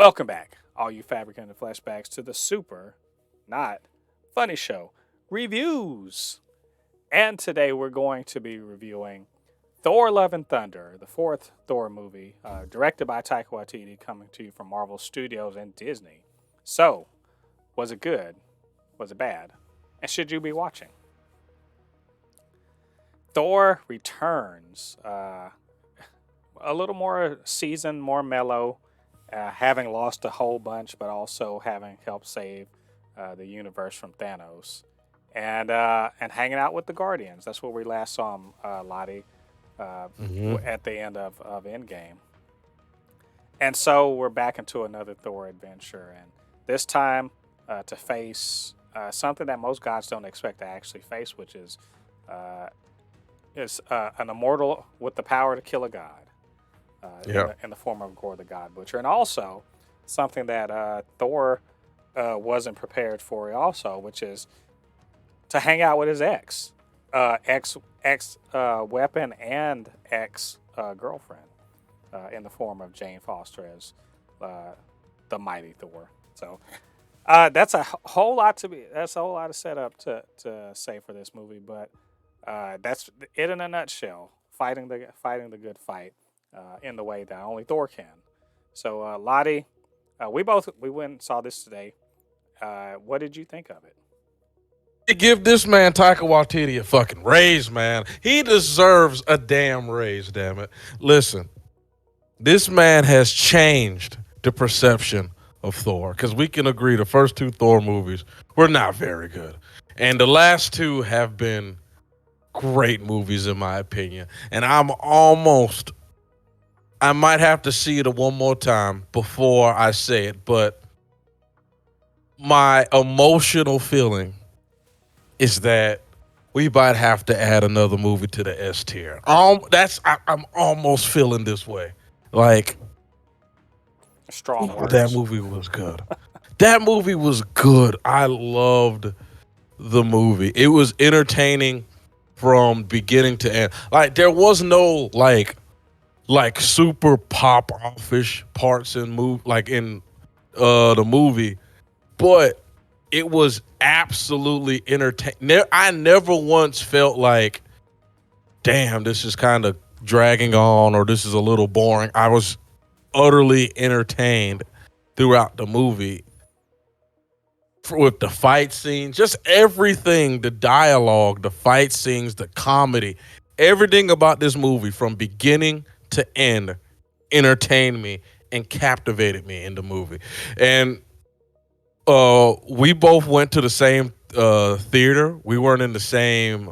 Welcome back, all you Fabricants and Fleshbags, to the super, not funny show reviews. And today we're going to be reviewing Thor: Love and Thunder, the fourth Thor movie, directed by Taika Waititi, coming to you from Marvel Studios and Disney. So, was it good? Was it bad? And should you be watching? Thor returns, a little more seasoned, more mellow, having lost a whole bunch, but also having helped save the universe from Thanos, and hanging out with the Guardians. That's where we last saw him, Ladi, at the end of Endgame. And so we're back into another Thor adventure, and this time to face something that most gods don't expect to actually face, which uh, is an immortal with the power to kill a god. In the form of Gorr the God Butcher, and also something that Thor wasn't prepared for, also, which is to hang out with his ex weapon and ex girlfriend, in the form of Jane Foster as the mighty Thor. So that's a whole lot to be. That's a whole lot of setup to say for this movie, but that's it in a nutshell. Fighting the good fight. In the way that only Thor can. So, Lottie, we went and saw this today. What did you think of it? Give this man Taika Waititi a fucking raise, man. He deserves a damn raise, damn it. Listen, this man has changed the perception of Thor because we can agree the first two Thor movies were not very good. And the last two have been great movies, in my opinion. And I might have to see it one more time before I say it, but my emotional feeling is that we might have to add another movie to the S tier. I'm almost feeling this way. Like, Strong that words. movie was good. That movie was good. I loved the movie. It was entertaining from beginning to end. Like, there was no like super pop offish parts in the movie, but it was absolutely entertaining. I never once felt like, damn, this is kind of dragging on or this is a little boring. I was utterly entertained throughout the movie with the fight scenes, just everything, the dialogue, the fight scenes, the comedy, everything about this movie from beginning to end entertained me and captivated me in the movie. And we both went to the same theater. We weren't in the same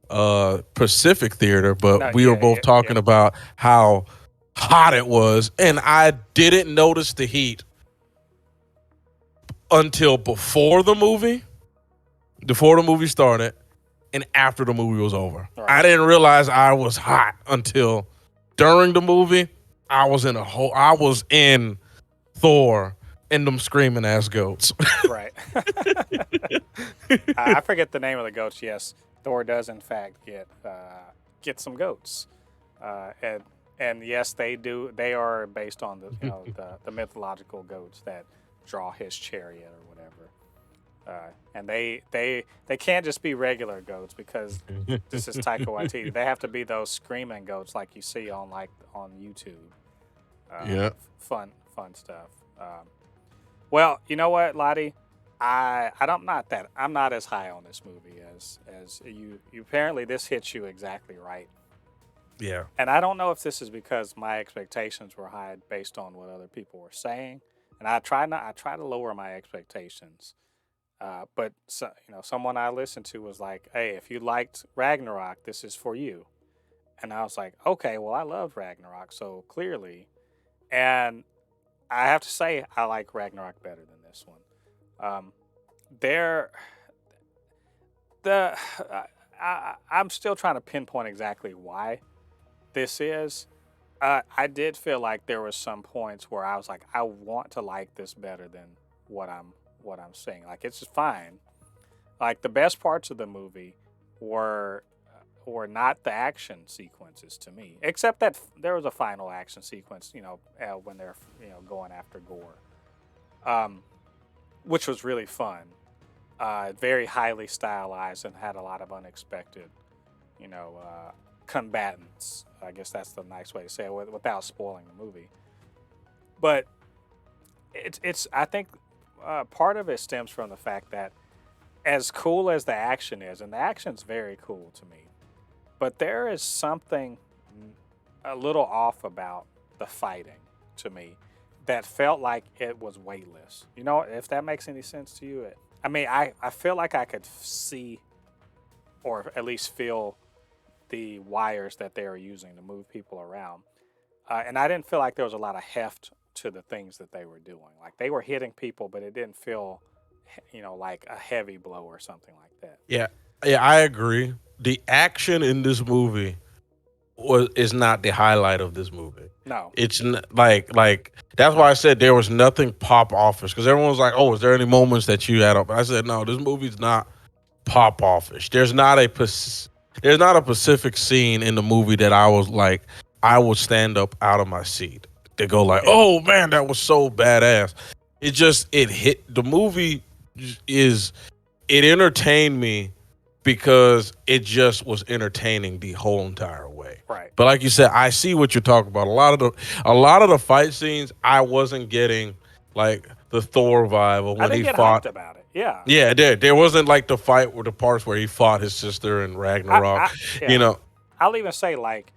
Pacific theater, No, but we were yeah, both yeah, talking yeah. about how hot it was, and I didn't notice the heat until before the movie started, and after the movie was over. All I right. didn't realize I was hot until during the movie. I was in Thor and them screaming ass goats. Right. I forget the name of the goats. Yes, Thor does in fact get some goats, and yes, they do. They are based on the mythological goats that draw his chariot or whatever. And they can't just be regular goats because this is Taika Waititi. They have to be those screaming goats like you see on YouTube. Yeah. Fun stuff. Well, you know what, Lottie, I'm not as high on this movie as you. You apparently this hits you exactly right, Yeah. and I don't know if this is because my expectations were high based on what other people were saying, and I try to lower my expectations. But someone I listened to was like, "Hey, if you liked Ragnarok, this is for you." And I was like, "Okay, well, I loved Ragnarok, so clearly." And I have to say, I like Ragnarok better than this one. Um, there, the I'm still trying to pinpoint exactly why this is. I did feel like there was some points where I was like, I want to like this better than what I'm seeing. Like it's just fine. Like the best parts of the movie were not the action sequences to me, except that there was a final action sequence. When they're going after Gore. which was really fun. Very highly stylized and had a lot of unexpected, you know, combatants. I guess that's the nice way to say it without spoiling the movie. But it's I think part of it stems from the fact that as cool as the action is, and the action's very cool to me, but there is something a little off about the fighting to me that felt like it was weightless. You know, if that makes any sense to you. I mean, I feel like I could see or at least feel the wires that they were using to move people around. And I didn't feel like there was a lot of heft to the things that they were doing. Like they were hitting people, but it didn't feel, like a heavy blow or something like that. Yeah, yeah, I agree. The action in this movie was is not the highlight of this movie. No. Like that's why I said there was nothing pop office because everyone was like, "Oh, is there any moments that you had up?" I said, "No, this movie's not pop office. There's not a specific scene in the movie that I was like I would stand up out of my seat to go like, Yeah. "Oh man, that was so badass." It hit the movie is it entertained me because it just was entertaining the whole entire way. Right. But like you said, I see what you're talking about. A lot of the fight scenes, I wasn't getting like the Thor vibe of I when didn't he get hyped fought. about it. Yeah. Yeah, there wasn't like the fight with the parts where he fought his sister in Ragnarok. I You yeah. know, I'll even say like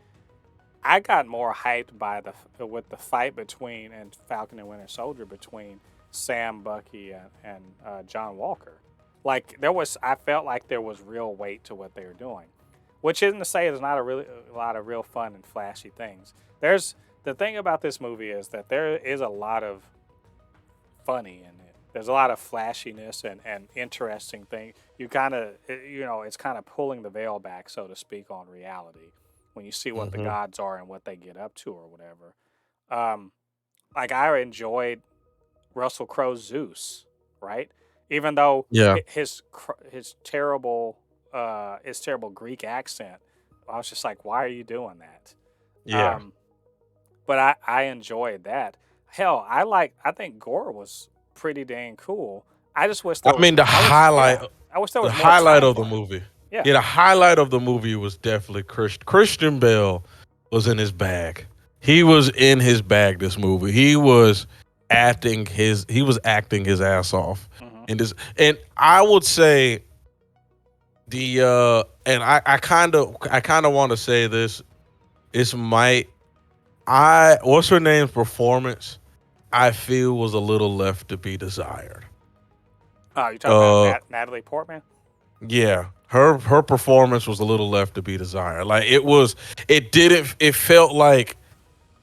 I got more hyped by with the fight between and Falcon and Winter Soldier between Sam, Bucky, and John Walker. Like I felt like there was real weight to what they were doing, which isn't to say there's not a lot of real fun and flashy things. There's the thing about this movie is that there is a lot of funny in it. There's a lot of flashiness and interesting things. You kind of, it's kind of pulling the veil back, so to speak, on reality when you see what the hmm gods are and what they get up to or whatever. Um, like I enjoyed Russell Crowe's Zeus, right? Even though yeah, his terrible Greek accent, I was just like, why are you doing that? yeah. Um, but I enjoyed that. Hell, I think Gore was pretty dang cool. I just wish there I was mean, the I wish highlight, yeah I wish there the was more highlight time of the for him. movie. Yeah, Yeah, the highlight of the movie was definitely Christian Bale was in his bag. He was in his bag. This movie, he was acting his ass off hmm in this, and I would say and I kind of want to say this. It's might I what's her name's performance? I feel was a little left to be desired. Oh, you talking about Uh, Natalie Portman? yeah, her performance was a little left to be desired. Like it didn't. It felt like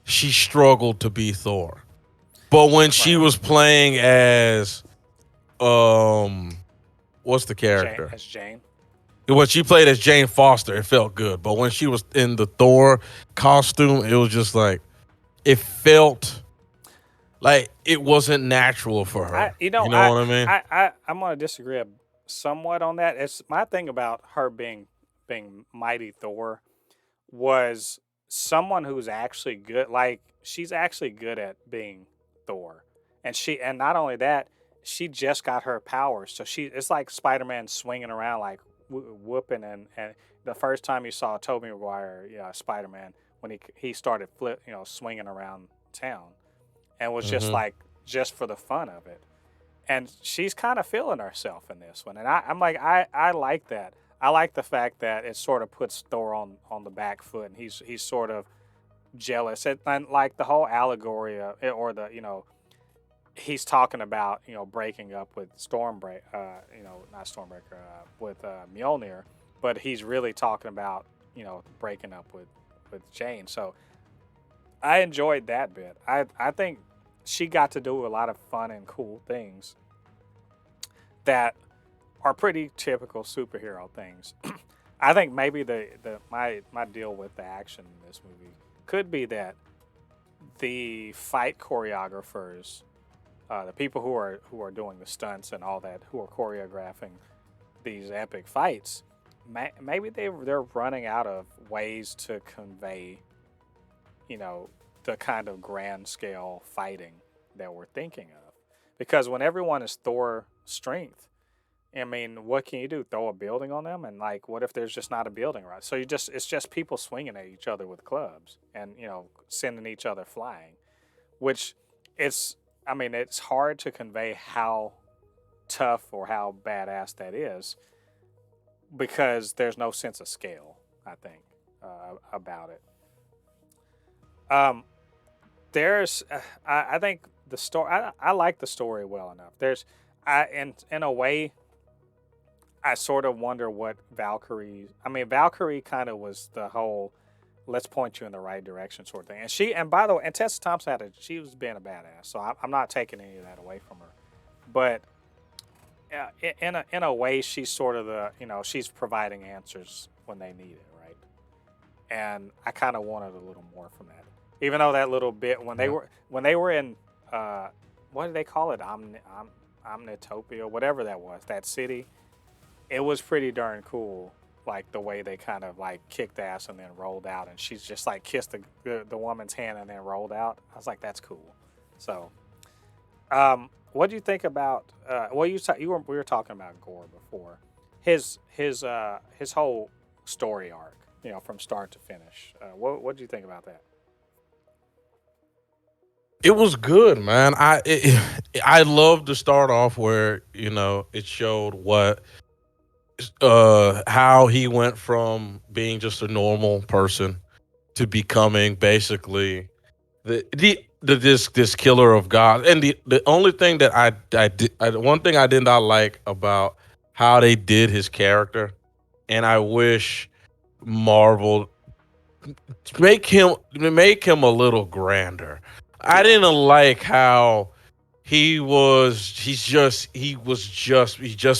she struggled to be Thor. But when she Right, was playing as um, what's the Jane character? as Jane. When she played as Jane Foster, it felt good. But when she was in the Thor costume, it was just like it felt like it wasn't natural for I her. you You know know what I mean? I'm gonna disagree somewhat on that. It's my thing about her being mighty Thor was someone who's actually good. Like she's actually good at being Thor, and not only that, she just got her powers. So it's like Spider Man swinging around like whooping and the first time you saw Tobey Maguire, yeah, Spider Man when he started swinging around town and was just hmm like just for the fun of it. And she's kind of feeling herself in this one, and I'm like I like that. I like the fact that it sort of puts Thor on the back foot, and he's sort of jealous, and like the whole allegory or the he's talking about breaking up with not Stormbreaker with Mjolnir, but he's really talking about breaking up with Jane. So I enjoyed that bit. I think she got to do a lot of fun and cool things that are pretty typical superhero things. I think maybe my deal with the action in this movie could be that the fight choreographers, the people who are doing the stunts and all that, who are choreographing these epic fights, maybe they're running out of ways to convey, you know, the kind of grand scale fighting that we're thinking of. because when everyone is Thor strength, I mean, what can you do? Throw a building on them, and like, what if there's just not a building, right? So it's just people swinging at each other with clubs, and sending each other flying, which it's, I mean, it's hard to convey how tough or how badass that is because there's no sense of scale. I think about it. Um, there's, I think the story. I like the story well enough. In a way, I sort of wonder what Valkyrie. I mean, Valkyrie kind of was the whole "let's point you in the right direction" sort of thing. And by the way, and Tessa Thompson she was being a badass. So I'm not taking any of that away from her. But in a way, she's sort of she's providing answers when they need it, right? And I kind of wanted a little more from that. Even though that little bit when Yeah. they were in what do they call it, Omnitopia, whatever that was, that city. It was pretty darn cool, like the way they kind of like kicked ass and then rolled out, and she's just like kissed the woman's hand and then rolled out. I was like, that's cool. So, what do you think about? Well, we were talking about Gorr before. His whole story arc, from start to finish. What do you think about that? It was good, man. I love to start off where it showed how he went from being just a normal person to becoming basically this killer of God. And the only thing that one thing I did not like about how they did his character, and I wish Marvel make him a little grander. I Yeah, didn't like how he just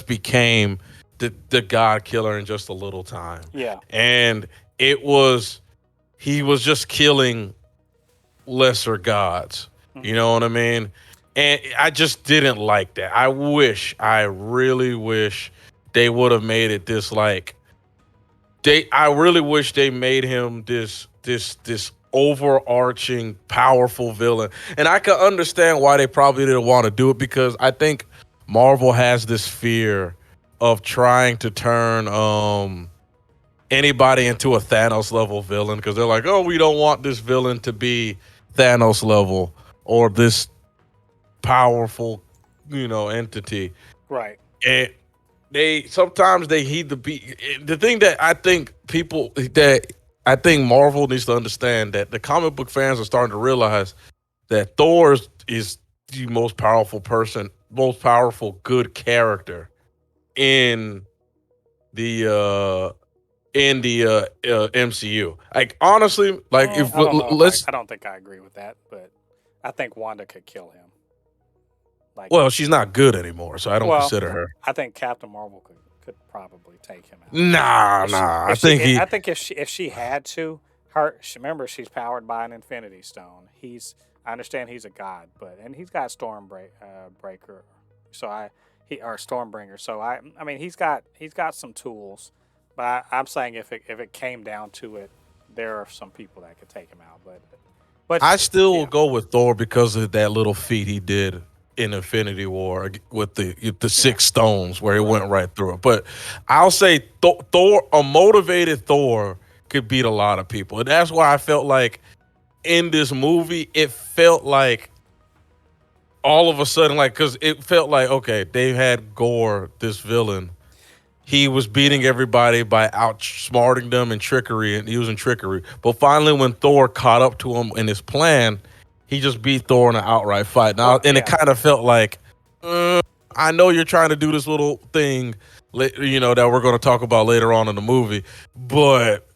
became the god killer in just a little time. yeah, And it was he was just killing lesser gods. You hmm know what I mean? And I just didn't like that. I really wish they would have made it this like I really wish they made him this overarching powerful villain. And I can understand why they probably didn't want to do it, because I think Marvel has this fear of trying to turn anybody into a Thanos level villain, because they're like, "Oh, we don't want this villain to be Thanos level or this powerful, entity." right. And they sometimes they heed the beat. The thing that I think Marvel needs to understand, that the comic book fans are starting to realize that Thor is the most powerful good character in the MCU. Like, honestly, like, if I don't know if let's I don't think I agree with that, but I think Wanda could kill him. Like, well, she's not good anymore, so I don't well, consider her. I think Captain Marvel could probably take him out. Nah, If she, nah. I if she, think he. I think if she had to, remember she's powered by an Infinity Stone. I understand he's a god, and he's got Breaker, so or Stormbringer. So I mean he's got some tools, but I'm saying if it came down to it, there are some people that could take him out, but I still will yeah, go with Thor because of that little feat he did in Infinity War with the yeah, 6 stones, where he right. went right through it. But I'll say Thor, a motivated Thor, could beat a lot of people, and that's why I felt like in this movie it felt like all of a sudden, like, because it felt like, okay, they had Gorr, this villain. He was beating Yeah. everybody by outsmarting them and trickery and using trickery. But finally, when Thor caught up to him in his plan, he just beat Thor in an outright fight. Now, Well, and it yeah. kind of felt like, I know you're trying to do this little thing, that we're going to talk about later on in the movie, but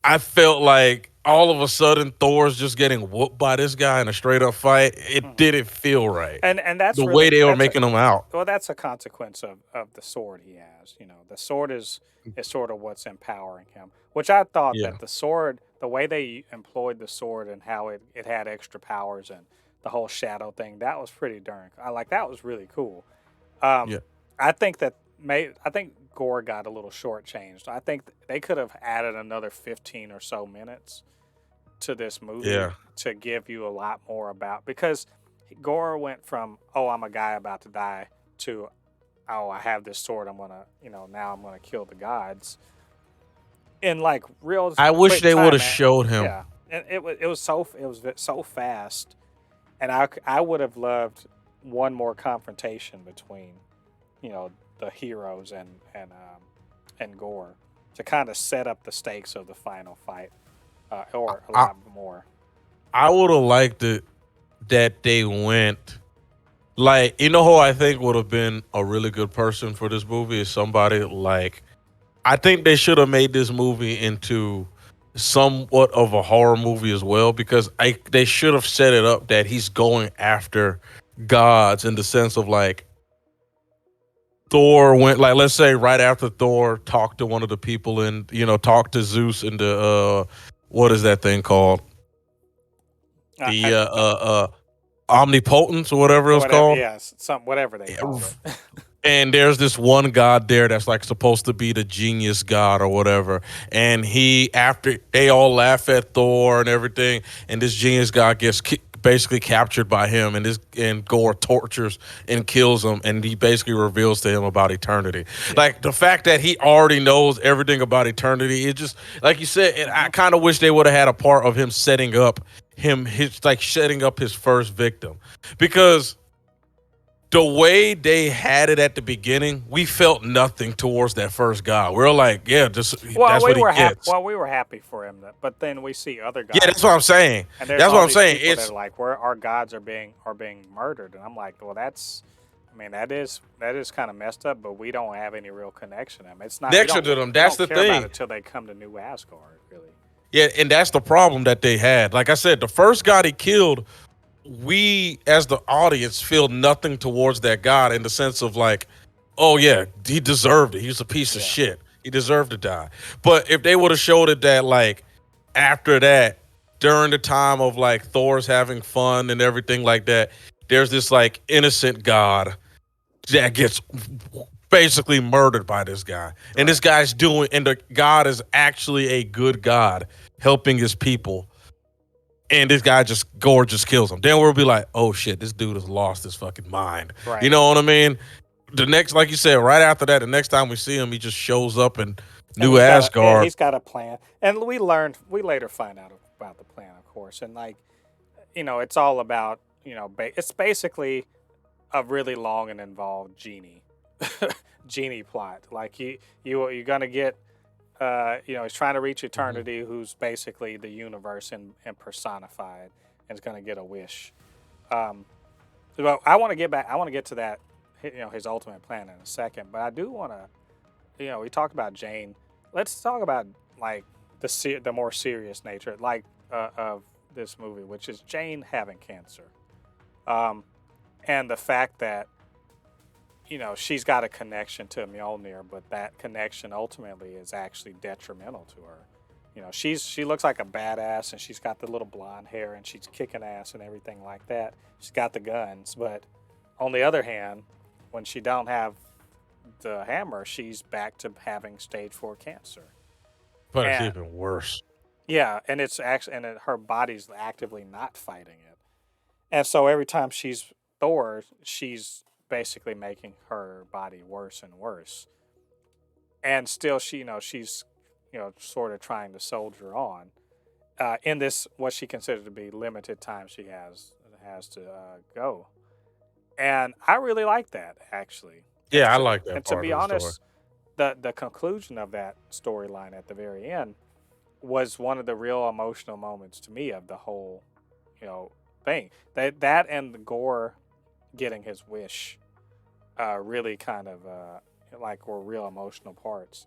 I felt like all of a sudden Thor's just getting whooped by this guy in a straight up fight. It hmm didn't feel right. And that's The way really they were making him out. that's a consequence of the sword he has. The sword is sort of what's empowering him. Which I thought Yeah. that the sword, the way they employed the sword and how it had extra powers and the whole shadow thing, that was pretty darn. I like that was really cool. Um, Yeah. I think I think Gore got a little shortchanged. I think they could have added another 15 or so minutes to this movie Yeah. to give you a lot more about, because Gorr went from, oh, I'm a guy about to die, to, oh, I have this sword. I'm gonna, now I'm gonna kill the gods in like real I wish quick they would time, have man. showed him. Yeah, and it was so fast, and I would have loved one more confrontation between, you know, the heroes and Gorr to kind of set up the stakes of the final fight, or a I lot more. I would have liked it that they went like, you know who I think would have been a really good person for this movie is somebody like, I think they should have made this movie into somewhat of a horror movie as well, because they should have set it up that he's going after gods in the sense of like Thor went, like, let's say right after Thor talked to one of the people and, talked to Zeus in the what is that thing called, I the omnipotence or whatever it was whatever, called. yeah, some whatever they called it. And there's this one god there that's like supposed to be the genius god or whatever. And he, after they all laugh at Thor and everything, and this genius god gets basically captured by him, and Gorr tortures and kills him, and he basically reveals to him about eternity. Yeah. Like the fact that he already knows everything about eternity, it just, like you said, and I kind of wish they would have had a part of him setting up his first victim, because the way they had it at the beginning, we felt nothing towards that first guy. We are like, yeah, that's Well, we what he were happy. gets. Well, we were happy for him, but then we see other Yeah, gods, that's what I'm saying. and there's That's what all I'm these saying. people that It's are like, where our gods are being murdered, and I'm like, well, I mean, that is kind of messed up, but we don't have any real connection to them. It's not we next to don't them. we That's don't the care about thing. it till they come to New Asgard, really. Yeah, and that's the problem that they had. Like I said, the first guy he killed, we as the audience feel nothing towards that god in the sense of like, oh yeah, he deserved it. He was a piece of Yeah. shit. He deserved to die. But if they would have showed it that like after that, during the time of like Thor's having fun and everything like that, there's this like innocent god that gets basically murdered by this guy. And this guy's and the god is actually a good god helping his people. And this guy Gorr just kills him. Then we'll be like, oh shit, this dude has lost his fucking mind. Right. You know what I mean? The next, like you said, right after that, the next time we see him, he just shows up in New Asgard. He's got a plan, and we later find out about the plan, of course, and like, it's all about, it's basically a really long and involved genie plot. Like you're gonna get, he's trying to reach eternity, who's basically the universe and personified, and is gonna get a wish. But I want to get back. I want to get to that, his ultimate plan in a second. But I do want to, we talked about Jane. Let's talk about like the more serious nature, like of this movie, which is Jane having cancer, and the fact that she's got a connection to Mjolnir, but that connection ultimately is actually detrimental to her. She looks like a badass, and she's got the little blonde hair, and she's kicking ass and everything like that. She's got the guns, but on the other hand, when she don't have the hammer, she's back to having stage 4 cancer. But it's even worse. Yeah, and it's actually, her body's actively not fighting it, and so every time she's Thor, she's basically making her body worse and worse, and still she's sort of trying to soldier on in this what she considers to be limited time she has to go, and I really like that, actually. Yeah, I like that. And part to be of the honest, story. the conclusion of that storyline at the very end was one of the real emotional moments to me of the whole, thing. That and the Gorr getting his wish, really kind of like were real emotional parts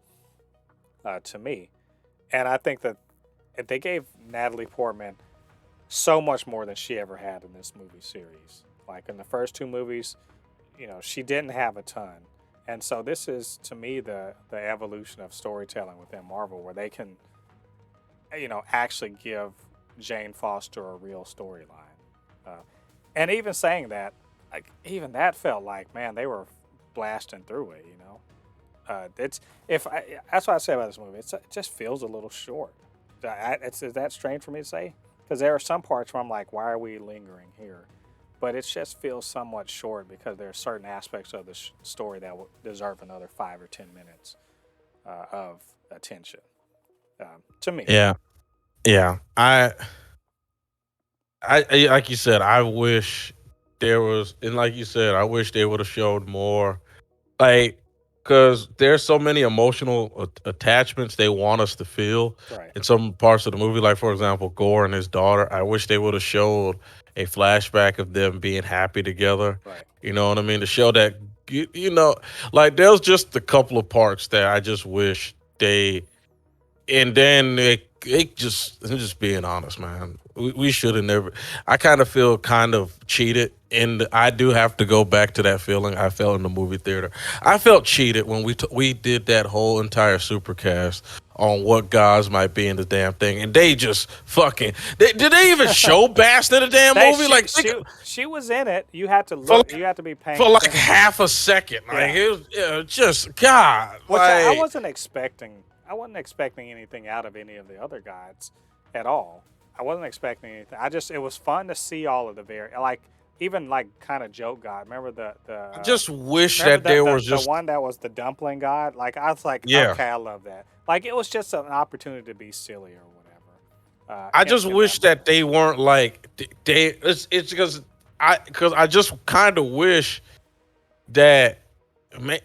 to me. And I think that they gave Natalie Portman so much more than she ever had in this movie series. Like in the first 2 movies, she didn't have a ton. And so this is, to me, the evolution of storytelling within Marvel, where they can, actually give Jane Foster a real storyline. And even saying that, like, even that felt like, man, they were blasting through it, that's what I say about this movie. It just feels a little short. Is that strange for me to say? Because there are some parts where I'm like, why are we lingering here? but it just feels somewhat short because there are certain aspects of the story that would deserve another 5 or 10 minutes of attention. To me, Yeah, yeah. Like you said, I wish there was, and like you said, I wish they would have showed more. Like, because there's so many emotional attachments they want us to feel right, in some parts of the movie. Like, for example, Gore and his daughter. I wish they would have showed a flashback of them being happy together. right. You know what I mean? To show that, you know, like there's just a couple of parts that I just wish they, and then it just, I'm just being honest, man. We should have never. I kind of feel kind of cheated, and I do have to go back to that feeling I felt in the movie theater. I felt cheated when we did that whole entire supercast on what gods might be in the damn thing, and they just fucking. Did they even show Bast in the damn They movie? Like she was in it. You had to for look. like, You had to be paying for like attention. half a second. Like Yeah, it was just God. which I Like wasn't expecting. I wasn't expecting anything out of any of the other gods at all. I wasn't expecting anything. It was fun to see all of the like even like kind of joke god. Remember I just wish remember that there was the just one that was the dumpling god? Like I was like, yeah. okay, I love that. Like it was just an opportunity to be silly or whatever. I just In that wish that moment. they weren't like they. It's because I just kind of wish that,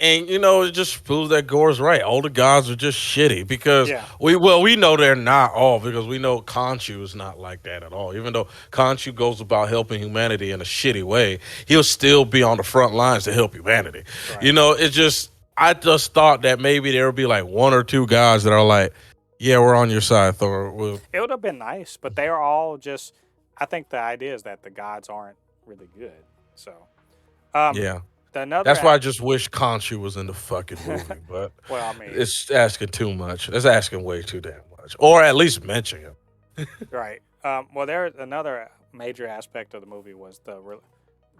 and you know, it just proves that Gore's right. All the gods are just shitty because Yeah, we know they're not all because we know Khonshu is not like that at all. Even though Khonshu goes about helping humanity in a shitty way, he'll still be on the front lines to help humanity. right. You know, it's just I just thought that maybe there would be like one or two guys that are like, yeah, we're on your side, Thor. It would have been nice, but they are all just. I think the idea is that the gods aren't really good. So, um, Yeah. the another That's why I just wish Khonshu was in the fucking movie, but well, I mean, it's asking too much. It's asking way too damn much. Or at least mention him. right. Well, there another major aspect of the movie was the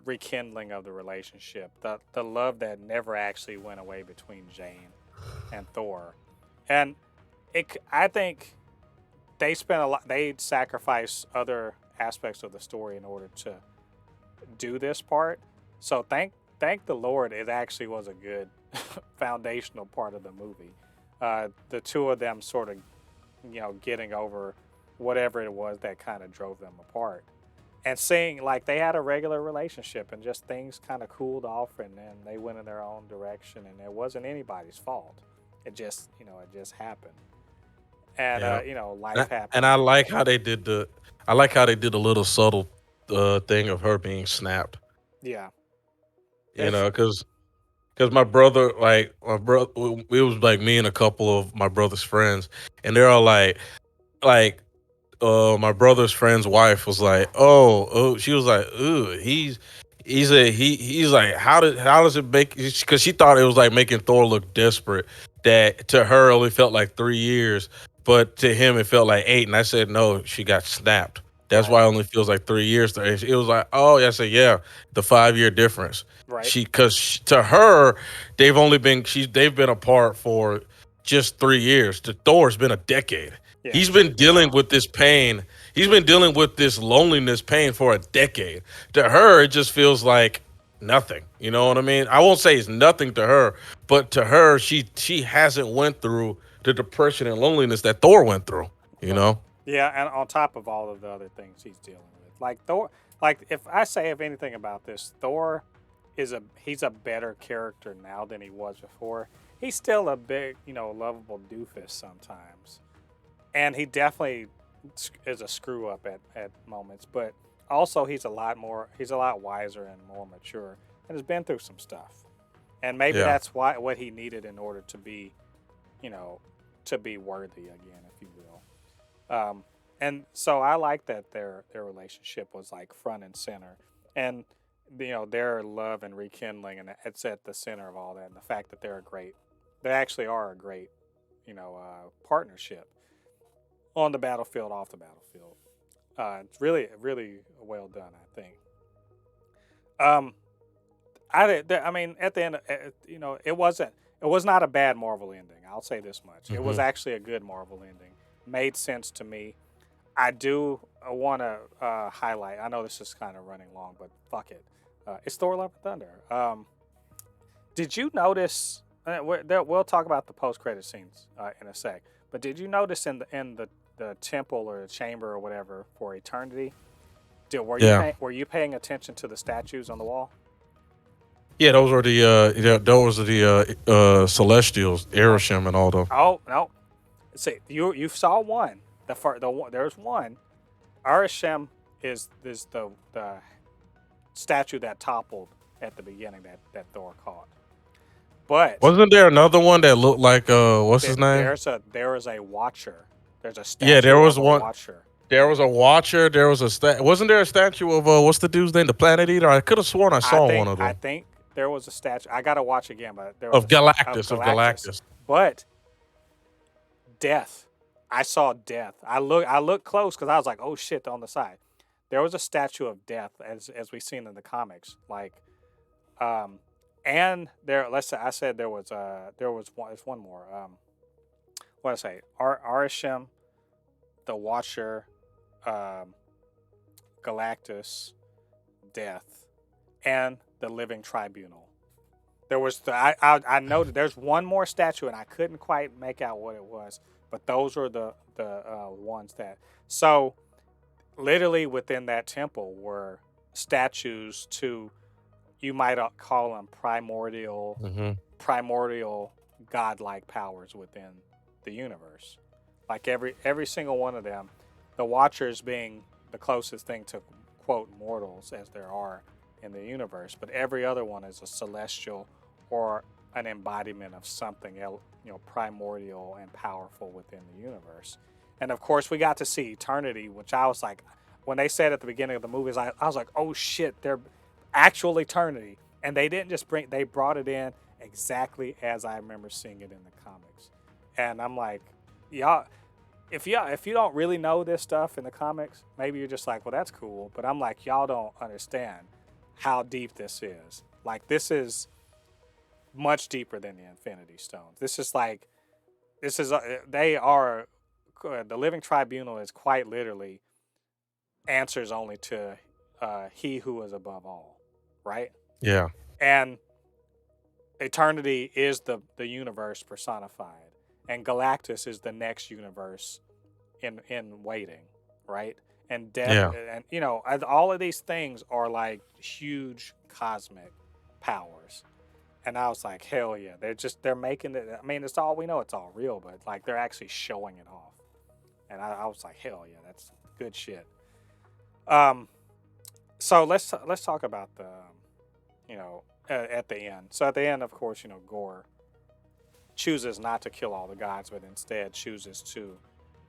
rekindling of the relationship, the love that never actually went away between Jane and Thor, and I think they spent a lot. They sacrificed other aspects of the story in order to do this part. So thank the Lord, it actually was a good foundational part of the movie. The two of them sort of, getting over whatever it was that kind of drove them apart, and seeing like they had a regular relationship, and just things kind of cooled off, and then they went in their own direction, and it wasn't anybody's fault. It just, it just happened, and Yeah. life And happened. I like how they did a little subtle thing of her being snapped. Yeah, You it's know, because my brother, like my brother, it was like me and a couple of my brother's friends, and they're all like my brother's friend's wife was like, oh, she was like, ooh, he's like, how does it make? Because she thought it was like making Thor look desperate. That to her only felt like 3 years, but to him it felt like 8. And I said, no, she got snapped. That's right, why it only feels like 3 years to her. It was like, oh, yeah, I said, yeah, the 5 year difference. right. Because to her, they've been apart for just 3 years. To Thor's been a decade. Yeah, He's it's been been very dealing long. with this pain. He's been dealing with this loneliness pain for a decade. To her, it just feels like nothing. You know what I Right, mean? I won't say it's nothing to her, but to her, she hasn't went through the depression and loneliness that Thor went through. You right. know? Yeah, and on top of all of the other things he's dealing with, like Thor, like if anything about this, Thor he's a better character now than he was before. He's still a big, lovable doofus sometimes, and he definitely is a screw up at moments. But also, he's a lot wiser and more mature, and has been through some stuff. And maybe Yeah. that's what he needed in order to be, you know, to be worthy again, if you will. And so I like that their relationship was like front and center, and their love and rekindling, and it's at the center of all that, and the fact that they actually are a great, partnership on the battlefield, off the battlefield. It's really, really well done, I think. Um, I mean, at the end, it was not a bad Marvel ending. I'll say this much: it was Hmm. actually a good Marvel ending. Made sense to me. I do want to highlight. I know this is kind of running long, but fuck it. It's Thor: Love and Thunder. Did you notice? We'll talk about the post-credit scenes in a sec. But did you notice in the temple or the chamber or whatever for eternity? Yeah. Were you paying attention to the statues on the wall? Yeah, those are those are the Celestials, Erisham, and all them. Oh no! See, you saw one. There's one. Arishem is the statue that toppled at the beginning that Thor caught. But Wasn't there another one that looked like what's his name? there is a watcher. There's a Yeah, there statue was of a one. watcher. There was a Watcher. There was Wasn't there a statue of what's the dude's name? The Planet Eater. I could have sworn I saw one of I them think there was a statue. I gotta watch again, but there was of Galactus. Of Galactus. But death. I saw death. I looked close because I was like, oh shit, on the side. There was a statue of death as we've seen in the comics. Like and there let's say I said there was one there's one more. What did I say? Arishem, the Watcher, Galactus, Death, and the Living Tribunal. There was I noted there's one more statue and I couldn't quite make out what it was, but those are the ones that. So literally within that temple were statues to, you might call them primordial godlike powers within the universe. Like every single one of them, the Watchers being the closest thing to quote mortals as there are in the universe, but every other one is a celestial or an embodiment of something else, primordial and powerful within the universe. And of course, we got to see eternity, which I was like, when they said at the beginning of the movies, I was like, oh shit, they're actual eternity. And they didn't just they brought it in exactly as I remember seeing it in the comics. And I'm like, y'all, if you don't really know this stuff in the comics, maybe you're just like, well, that's cool. But I'm like, y'all don't understand how deep this is. Like, this is much deeper than the Infinity Stones. They are, the Living Tribunal is quite literally answers only to he who is above all, right? Yeah. And eternity is the universe personified. And Galactus is the next universe in waiting, right? And death, and all of these things are like huge cosmic powers. And I was like, hell yeah, they're making it. I mean, it's all we know, it's all real, but like they're actually showing it off. And I was like, hell yeah, that's good shit. So let's talk about the, at the end. So at the end, of course, Gorr chooses not to kill all the gods, but instead chooses to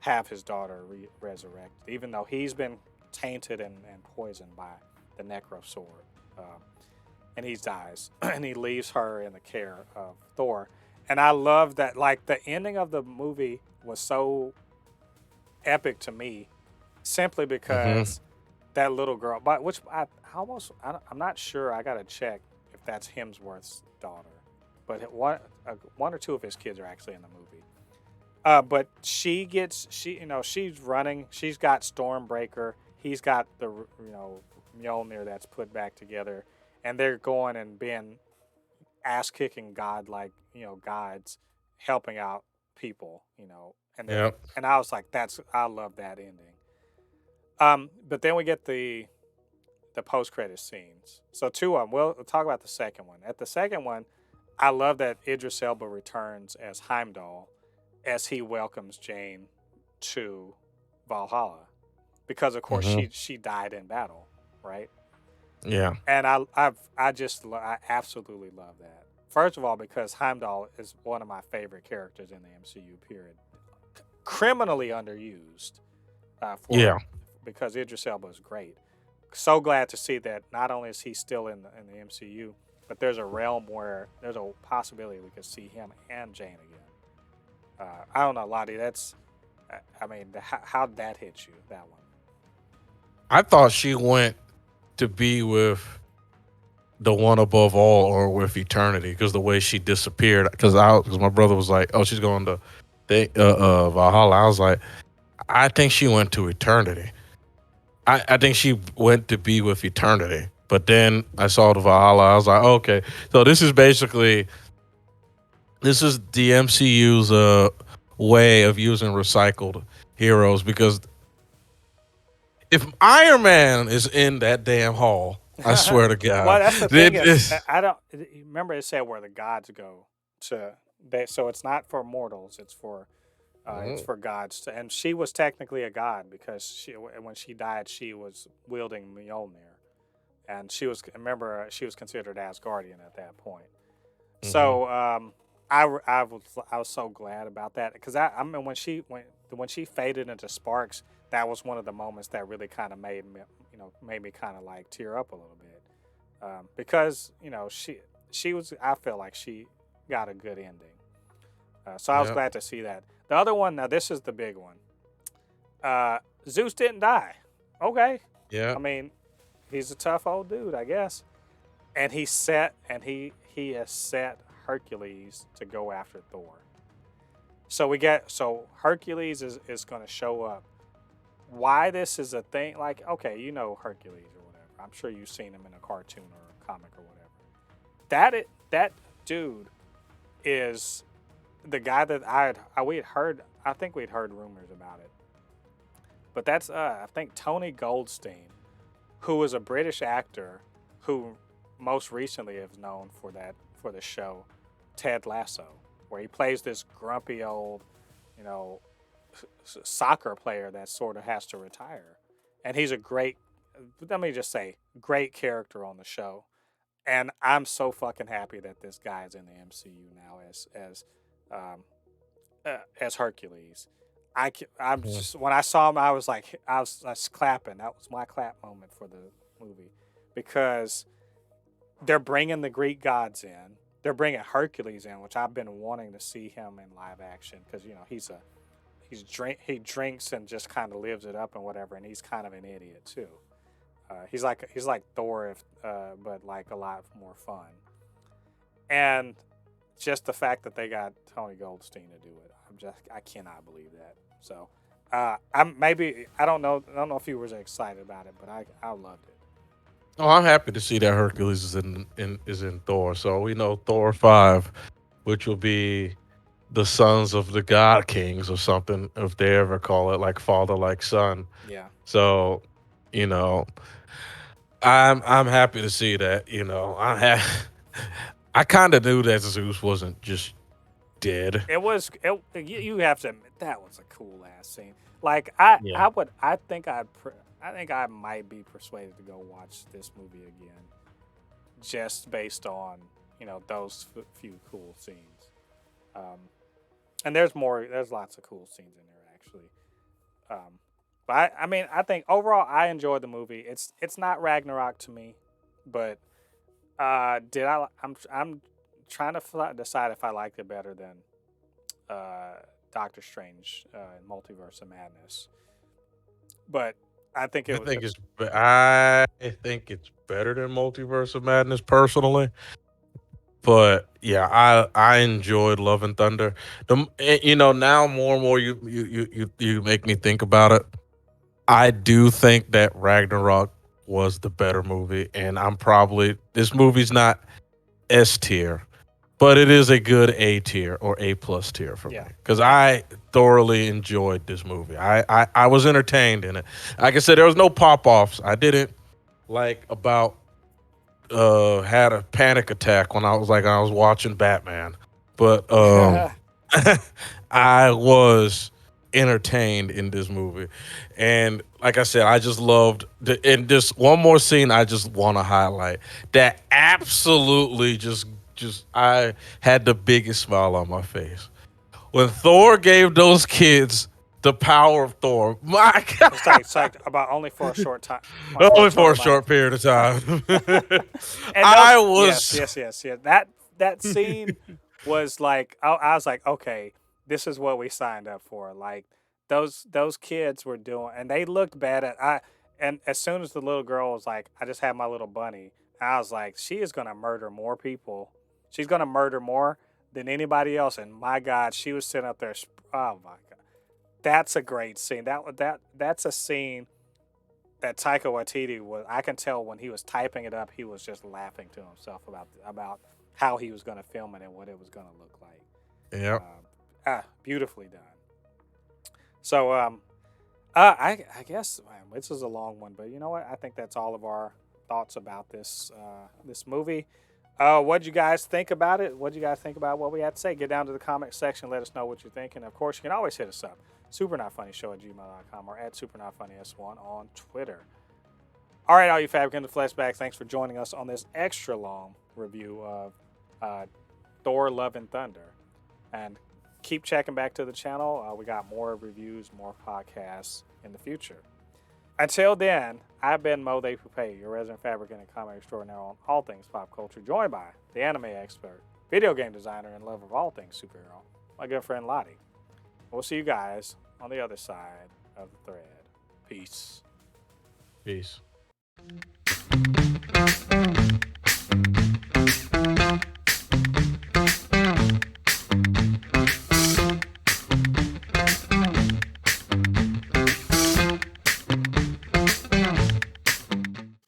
have his daughter resurrected, even though he's been tainted and poisoned by the Necro Sword. And he dies, and he leaves her in the care of Thor. And I love that, like, the ending of the movie was so epic to me, simply because that little girl, but which I'm not sure. I gotta check if that's Hemsworth's daughter, but one or two of his kids are actually in the movie. But she's running. She's got Stormbreaker. He's got the Mjolnir that's put back together, and they're going and being ass kicking gods, helping out people, and and I was like, I love that ending. But then we get the post credit scenes. So two of them. We'll talk about the second one. At the second one, I love that Idris Elba returns as Heimdall, as he welcomes Jane to Valhalla, because of course she died in battle, right? Yeah. And I absolutely love that. First of all, because Heimdall is one of my favorite characters in the MCU. Period. Criminally underused. Because Idris Elba is great. So glad to see that not only is he still in the MCU, but there's a realm where there's a possibility we could see him and Jane again. I don't know, Ladi. How'd that hit you? That one. I thought she went to be with the one above all, or with eternity, because the way she disappeared. Because my brother was like, "Oh, she's going to Valhalla." I was like, I think she went to eternity. I think she went to be with eternity. But then I saw the Valhalla. I was like, okay, so this is the MCU's way of using recycled heroes because if Iron Man is in that damn hall, I swear to Well, God, that's the thing it is, is. I don't remember it said where the gods go to. So it's not for mortals; it's for gods. And she was technically a god because when she died, she was wielding Mjolnir, and remember she was considered Asgardian at that point. Mhm. So I was so glad about that because I mean when she faded into sparks, that was one of the moments that really kind of made me kind of like tear up a little bit because she was I feel like she got a good ending. So I was Yeah, glad to see that. The other one, now this is the big one. Uh, Zeus didn't die. Okay, yeah, I mean he's a tough old dude, I guess, and he has set Hercules to go after Thor. So Hercules is going to show up. Why this is a thing? Like, okay, you know Hercules or whatever. I'm sure you've seen him in a cartoon or a comic or whatever. That dude is the guy that we had heard. I think we'd heard rumors about it, but that's I think Tony Goldstein, who is a British actor, who most recently is known for the show Ted Lasso, where he plays this grumpy old, you know, soccer player that sort of has to retire, and he's a great. Let me just say, great character on the show, and I'm so fucking happy that this guy is in the MCU now um, as Hercules. I'm yeah. just when I saw him, I was clapping. That was my clap moment for the movie because they're bringing the Greek gods in. They're bringing Hercules in, which I've been wanting to see him in live action because he drinks and just kind of lives it up and whatever, and he's kind of an idiot too. He's like Thor, but like a lot more fun. And just the fact that they got Tony Goldstein to do it, I cannot believe that. So, I don't know if you were excited about it, but I loved it. Oh, I'm happy to see that Hercules is in Thor. So we know Thor 5, which will be the sons of the God Kings or something, if they ever call it like father like son. Yeah, So, you know, I'm happy to see that. I kind of knew that Zeus wasn't just dead. it was. You have to admit that was a cool ass scene. Like Yeah. I would I think I might be persuaded to go watch this movie again, just based on those few cool scenes. Um, and there's more. There's lots of cool scenes in there actually. Um, but I mean, I think overall I enjoyed the movie. It's not Ragnarok to me, but did I'm trying to decide if I liked it better than Doctor Strange and Multiverse of Madness. But I think it was. I think it's better than Multiverse of Madness personally. But yeah, I enjoyed Love and Thunder. Now more and more you make me think about it. I do think that Ragnarok was the better movie, and this movie's not S tier, but it is a good A tier or A plus tier for me Yeah, because I thoroughly enjoyed this movie. I was entertained in it. Like I said, there was no pop offs. I didn't like about had a panic attack when I was watching Batman, but I was entertained in this movie, and like I said, I just loved and just one more scene I just want to highlight that absolutely just I had the biggest smile on my face when Thor gave those kids the power of Thor. My God, it's like about only for a short time, for a only for short a amount short of. period of time. And I those, yes, was. yes, yes, yes. That scene was like I was like, okay, this is what we signed up for. Like those kids were doing, and they looked bad at I. And as soon as the little girl was like, I just had my little bunny, I was like, she is gonna murder more people. She's gonna murder more than anybody else. And my God, she was sitting up there. Oh my God. That's a great scene. That's a scene that Taika Waititi was. I can tell when he was typing it up, he was just laughing to himself about how he was going to film it and what it was going to look like. Yep. Beautifully done. So I guess man, this is a long one, but you know what? I think that's all of our thoughts about this movie. What you guys think about it? What do you guys think about what we had to say? Get down to the comment section. Let us know what you think. And of course, you can always hit us up. supernotfunnyshow@gmail.com or @supernotfunnys1 on Twitter. All right, all you Fabricans and Fleshbags, thanks for joining us on this extra long review of Thor: Love and Thunder. And keep checking back to the channel. We got more reviews, more podcasts in the future. Until then, I've been Mo They Pupe, your resident fabricant and comic extraordinaire on all things pop culture, joined by the anime expert, video game designer, and lover of all things superhero, my good friend Ladi. We'll see you guys on the other side of the thread. Peace. Peace.